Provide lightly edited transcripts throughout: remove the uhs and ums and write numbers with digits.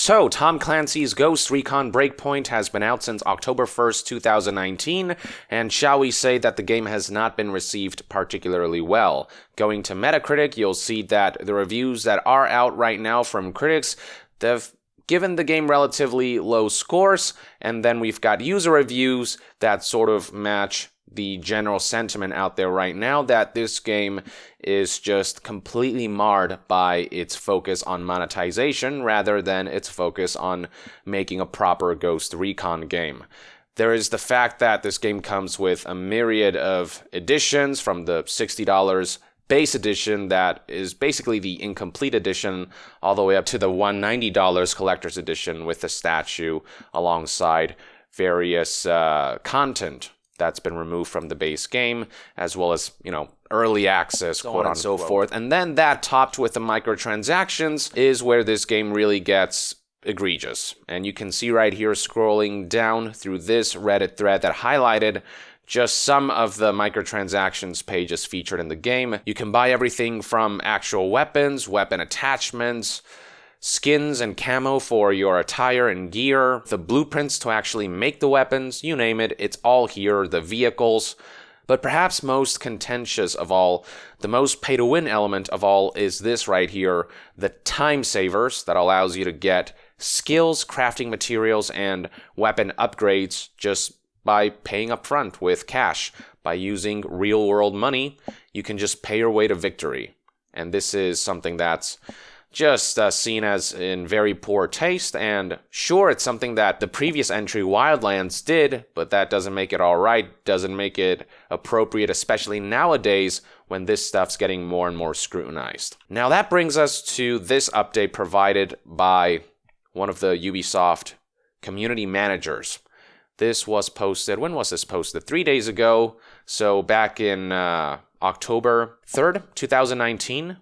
So, Tom Clancy's Ghost Recon Breakpoint has been out since October 1st, 2019, and shall we say that the game has not been received particularly well. Going to Metacritic, you'll see that the reviews that are out right now from critics, they've given the game relatively low scores, and then we've got user reviews that sort of match the general sentiment out there right now that this game is just completely marred by its focus on monetization rather than its focus on making a proper Ghost Recon game. There is the fact that this game comes with a myriad of editions, from the $60 base edition that is basically the incomplete edition all the way up to the $190 collector's edition with the statue alongside various content that's been removed from the base game, as well as, early access, quote on and so forth. And then that topped with the microtransactions is where this game really gets egregious. And you can see right here scrolling down through this Reddit thread that highlighted just some of the microtransactions pages featured in the game. You can buy everything from actual weapons, weapon attachments, skins and camo for your attire and gear, the blueprints to actually make the weapons, you name it, it's all here, the vehicles. But perhaps most contentious of all, the most pay-to-win element of all is this right here, the time savers that allows you to get skills, crafting materials, and weapon upgrades just by paying up front with cash. By using real-world money, you can just pay your way to victory. And this is something that's just seen as in very poor taste, and sure, it's something that the previous entry, Wildlands, did, but that doesn't make it alright, doesn't make it appropriate, especially nowadays when this stuff's getting more and more scrutinized. Now that brings us to this update provided by one of the Ubisoft community managers. This was posted, when was this posted? 3 days ago, so back in October 3rd, 2019.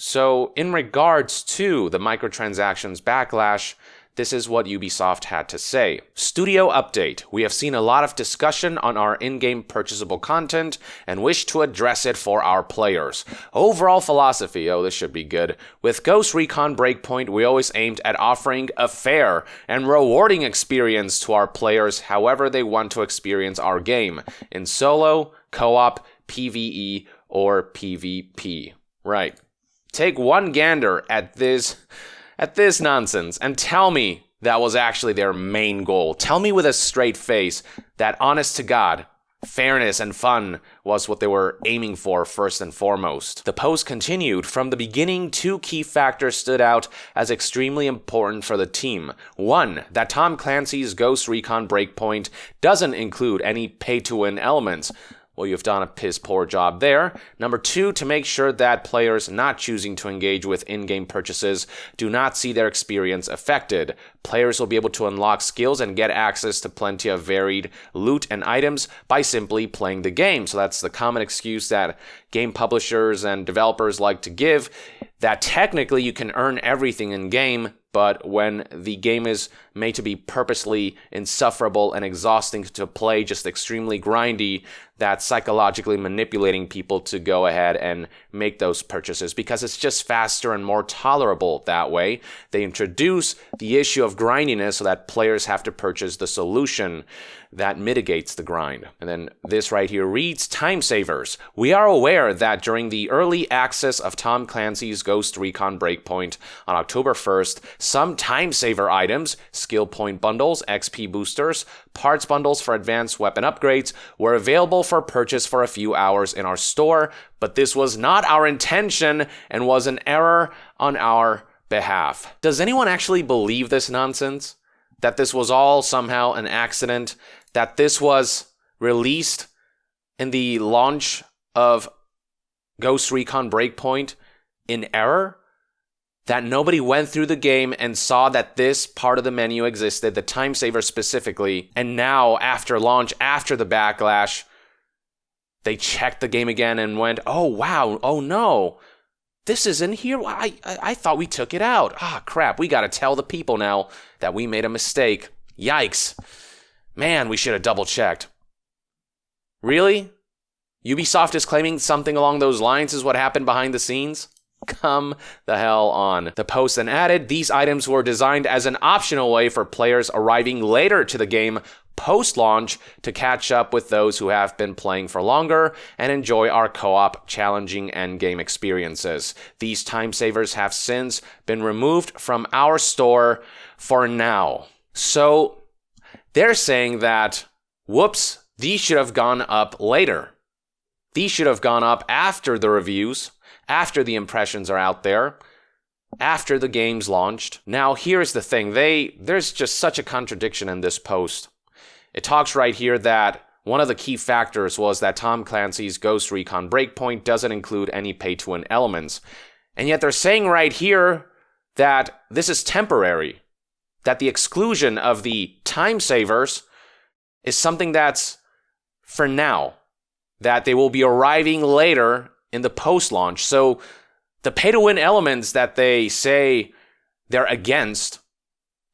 So, in regards to the microtransactions backlash, this is what Ubisoft had to say. Studio update. We have seen a lot of discussion on our in-game purchasable content and wish to address it for our players. Overall philosophy, this should be good. With Ghost Recon Breakpoint, we always aimed at offering a fair and rewarding experience to our players however they want to experience our game, in solo, co-op, PvE, or PvP. Right. Take one gander at this nonsense and tell me that was actually their main goal. Tell me with a straight face that, honest to God, fairness and fun was what they were aiming for first and foremost. The post continued, from the beginning, two key factors stood out as extremely important for the team. One, that Tom Clancy's Ghost Recon Breakpoint doesn't include any pay-to-win elements. Well, you've done a piss-poor job there. Number two, to make sure that players not choosing to engage with in-game purchases do not see their experience affected. Players will be able to unlock skills and get access to plenty of varied loot and items by simply playing the game. So that's the common excuse that game publishers and developers like to give, that technically you can earn everything in-game, but when the game is made to be purposely insufferable and exhausting to play, just extremely grindy, that's psychologically manipulating people to go ahead and make those purchases because it's just faster and more tolerable that way. They introduce the issue of grindiness so that players have to purchase the solution that mitigates the grind. And then this right here reads, time savers. We are aware that during the early access of Tom Clancy's Ghost Recon Breakpoint on October 1st, some time saver items, skill point bundles, XP boosters, parts bundles for advanced weapon upgrades, were available for purchase for a few hours in our store, but this was not our intention and was an error on our behalf. Does anyone actually believe this nonsense? That this was all somehow an accident? That this was released in the launch of Ghost Recon Breakpoint in error? That nobody went through the game and saw that this part of the menu existed, the time saver specifically, and now after launch, after the backlash, they checked the game again and went, oh wow, oh no, this isn't here. I thought we took it out. Ah, crap, we gotta tell the people now that we made a mistake. Yikes. Man, we should have double checked. Really? Ubisoft is claiming something along those lines is what happened behind the scenes? Come the hell on. The post then added, these items were designed as an optional way for players arriving later to the game post-launch to catch up with those who have been playing for longer and enjoy our co-op challenging endgame experiences. These time savers have since been removed from our store for now. So they're saying that, whoops, these should have gone up later. These should have gone up after the reviews, after the impressions are out there, after the game's launched. Now, here's the thing. There's just such a contradiction in this post. It talks right here that one of the key factors was that Tom Clancy's Ghost Recon Breakpoint doesn't include any pay-to-win elements. And yet they're saying right here that this is temporary, that the exclusion of the time savers is something that's for now, that they will be arriving later in the post-launch. So the pay-to-win elements that they say they're against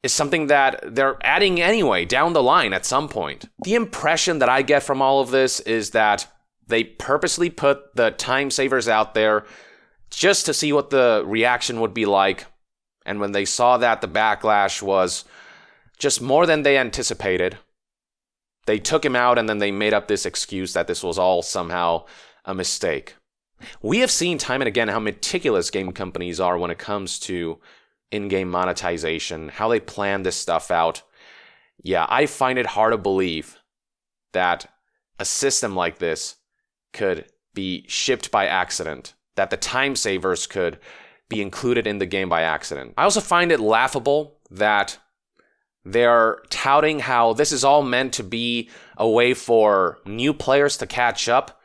is something that they're adding anyway down the line at some point. The impression that I get from all of this is that they purposely put the time savers out there just to see what the reaction would be like. And when they saw that the backlash was just more than they anticipated, they took him out and then they made up this excuse that this was all somehow a mistake. We have seen time and again how meticulous game companies are when it comes to in-game monetization, how they plan this stuff out. Yeah, I find it hard to believe that a system like this could be shipped by accident, that the time savers could be included in the game by accident. I also find it laughable that they're touting how this is all meant to be a way for new players to catch up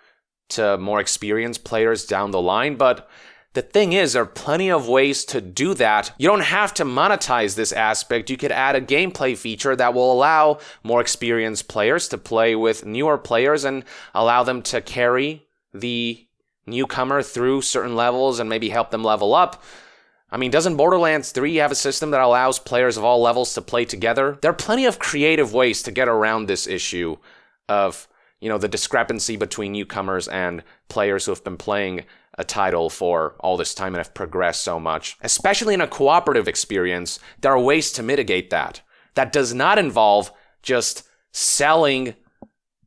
to more experienced players down the line, but the thing is, there are plenty of ways to do that. You don't have to monetize this aspect. You could add a gameplay feature that will allow more experienced players to play with newer players and allow them to carry the newcomer through certain levels and maybe help them level up. I mean, doesn't Borderlands 3 have a system that allows players of all levels to play together? There are plenty of creative ways to get around this issue of, the discrepancy between newcomers and players who have been playing a title for all this time and have progressed so much. Especially in a cooperative experience, there are ways to mitigate that. That does not involve just selling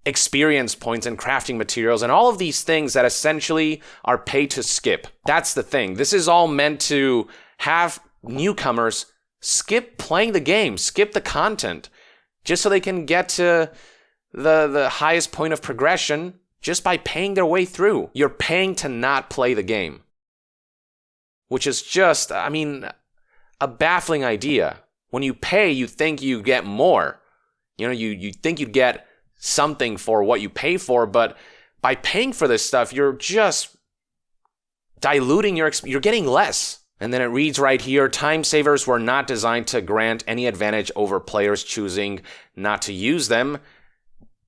experience points and crafting materials and all of these things that essentially are pay to skip. That's the thing. This is all meant to have newcomers skip playing the game, skip the content, just so they can get to the highest point of progression just by paying their way through. You're paying to not play the game, which is just, a baffling idea. When you pay, you think you get more. You think you get something for what you pay for, but by paying for this stuff, you're just diluting you're getting less. And then it reads right here, time savers were not designed to grant any advantage over players choosing not to use them.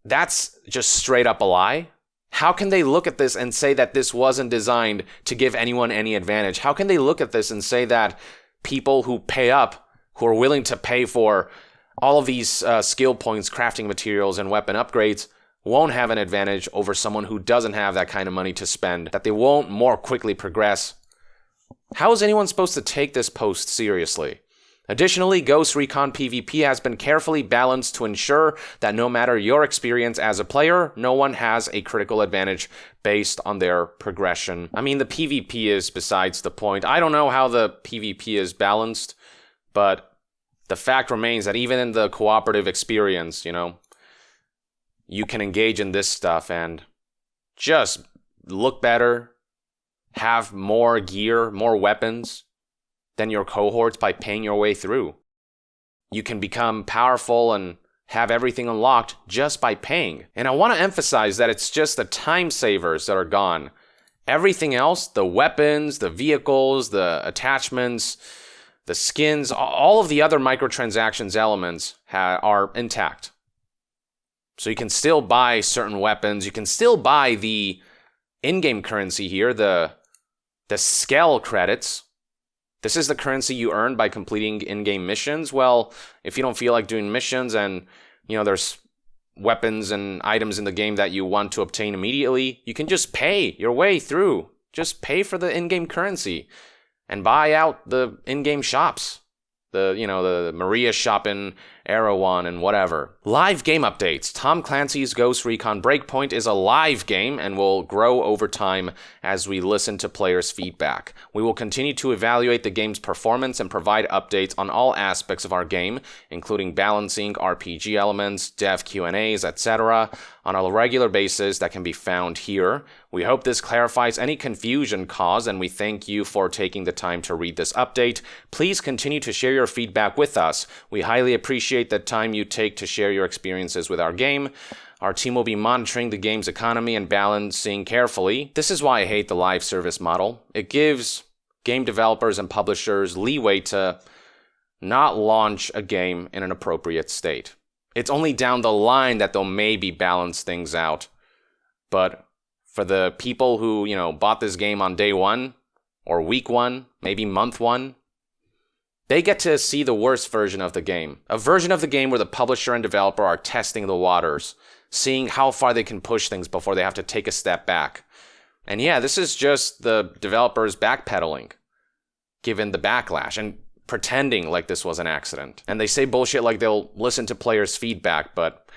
That's just straight up a lie. How can they look at this and say that this wasn't designed to give anyone any advantage? How can they look at this and say that people who pay up, who are willing to pay for all of these skill points, crafting materials, and weapon upgrades, won't have an advantage over someone who doesn't have that kind of money to spend, that they won't more quickly progress? How is anyone supposed to take this post seriously? Additionally, Ghost Recon PvP has been carefully balanced to ensure that no matter your experience as a player, no one has a critical advantage based on their progression. I mean, the PvP is besides the point. I don't know how the PvP is balanced, but the fact remains that even in the cooperative experience, you can engage in this stuff and just look better, have more gear, more weapons than your cohorts by paying your way through. You can become powerful and have everything unlocked just by paying. And I want to emphasize that it's just the time savers that are gone. Everything else, the weapons, the vehicles, the attachments, the skins, all of the other microtransactions elements are intact. So you can still buy certain weapons. You can still buy the in-game currency here, the scale credits. This is the currency you earn by completing in-game missions. Well, if you don't feel like doing missions and, there's weapons and items in the game that you want to obtain immediately, you can just pay your way through just pay for the in-game currency and buy out the in-game shops. The Maria shop in Erewhon and whatever. Live game updates. Tom Clancy's Ghost Recon Breakpoint is a live game and will grow over time as we listen to players' feedback. We will continue to evaluate the game's performance and provide updates on all aspects of our game, including balancing RPG elements, dev Q&As, etc., on a regular basis that can be found here. We hope this clarifies any confusion caused, and we thank you for taking the time to read this update. Please continue to share your feedback with us. We highly appreciate the time you take to share your experiences with our game. Our team will be monitoring the game's economy and balancing carefully. This is why I hate the live service model. It gives game developers and publishers leeway to not launch a game in an appropriate state. It's only down the line that they'll maybe balance things out. But for the people who, bought this game on day one, or week one, maybe month one, they get to see the worst version of the game. A version of the game where the publisher and developer are testing the waters, seeing how far they can push things before they have to take a step back. And yeah, this is just the developers backpedaling, given the backlash, and pretending like this was an accident. And they say bullshit like they'll listen to players' feedback, but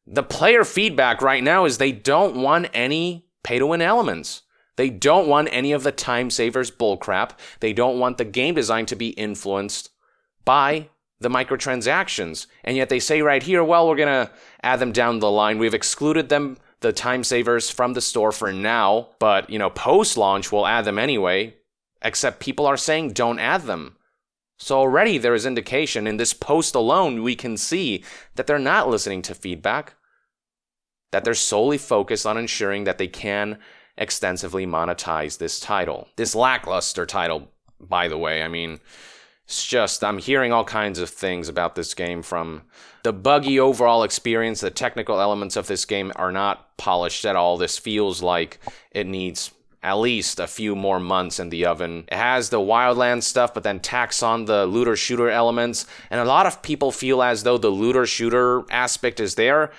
the player feedback right now is they don't want any pay-to-win elements. They don't want any of the time savers bullcrap. They don't want the game design to be influenced by the microtransactions. And yet they say right here, well, we're going to add them down the line. We've excluded them, the time savers, from the store for now. But, post-launch, we'll add them anyway. Except people are saying don't add them. So already there is indication in this post alone, we can see that they're not listening to feedback, that they're solely focused on ensuring that they can extensively monetize this title. This lackluster title, by the way. It's just, I'm hearing all kinds of things about this game, from the buggy overall experience. The technical elements of this game are not polished at all. This feels like it needs at least a few more months in the oven. It has the Wildlands stuff, but then tacks on the looter-shooter elements. And a lot of people feel as though the looter-shooter aspect is there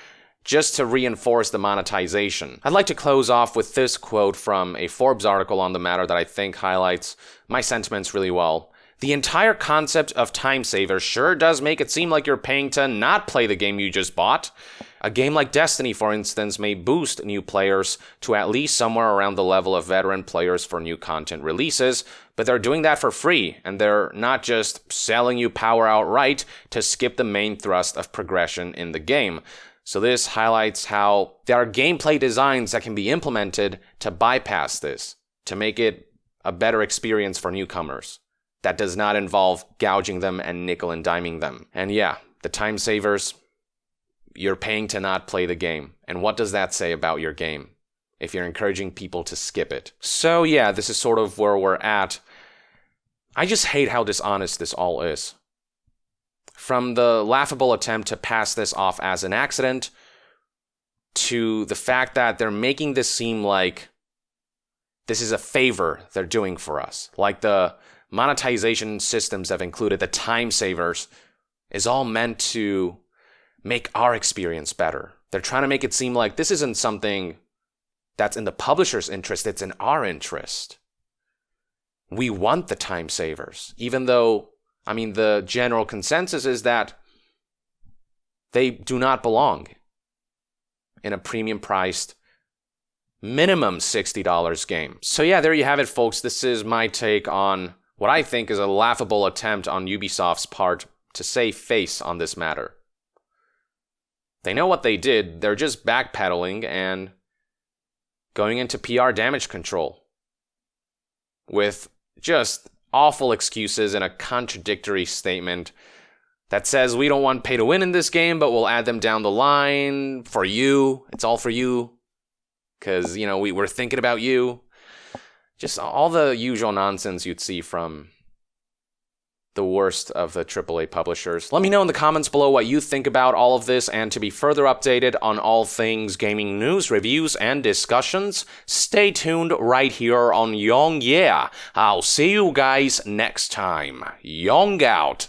just to reinforce the monetization. I'd like to close off with this quote from a Forbes article on the matter that I think highlights my sentiments really well. The entire concept of time savers sure does make it seem like you're paying to not play the game you just bought. A game like Destiny, for instance, may boost new players to at least somewhere around the level of veteran players for new content releases, but they're doing that for free, and they're not just selling you power outright to skip the main thrust of progression in the game. So this highlights how there are gameplay designs that can be implemented to bypass this, to make it a better experience for newcomers. That does not involve gouging them and nickel and diming them. And yeah, the time savers, you're paying to not play the game. And what does that say about your game if you're encouraging people to skip it? So yeah, this is sort of where we're at. I just hate how dishonest this all is. From the laughable attempt to pass this off as an accident, to the fact that they're making this seem like this is a favor they're doing for us. Like the monetization systems have included the time savers is all meant to make our experience better. They're trying to make it seem like this isn't something that's in the publisher's interest, it's in our interest. We want the time savers, even though, the general consensus is that they do not belong in a premium priced minimum $60 game. So yeah, there you have it, folks. This is my take on what I think is a laughable attempt on Ubisoft's part to save face on this matter. They know what they did. They're just backpedaling and going into PR damage control with just awful excuses and a contradictory statement that says we don't want pay to win in this game, but we'll add them down the line for you. It's all for you because, we're thinking about you. Just all the usual nonsense you'd see from the worst of the AAA publishers. Let me know in the comments below what you think about all of this, and to be further updated on all things gaming news, reviews, and discussions, stay tuned right here on Young Yeah. I'll see you guys next time. Young out.